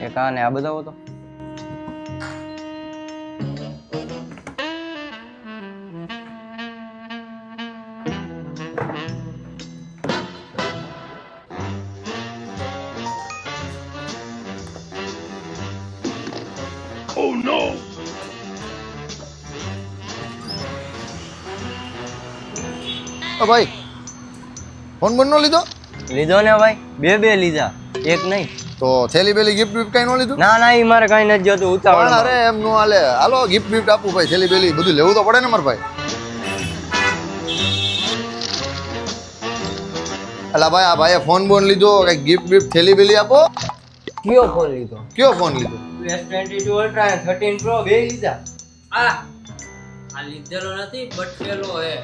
એક આ ને આ બતાવો તો. ભાઈ ફોન બંધ નો લીધો લીધો ને ભાઈ, બે લીધા, એક નહીં. તો થેલી બેલી ગિફ્ટ વિફ્ટ કઈ નો લીધું? ના ના, એ મારે કઈ નથી જોતું, પણ ઉતાવળ. અરે એમ નો હાલે. હાલો ગિફ્ટ વિફ્ટ આપું ભાઈ, થેલી બેલી બધું લેવું તો પડે ને મારા ભાઈ. અલા ભાઈ, આ ભાઈએ ફોન બોન લીધો, કઈ ગિફ્ટ વિફ્ટ થેલી બેલી આપો. કયો ફોન લીધો? કયો ફોન લીધો? S22 Ultra અને 13 Pro બે લીધા. આ લીધેલો નથી, બટેલો હે.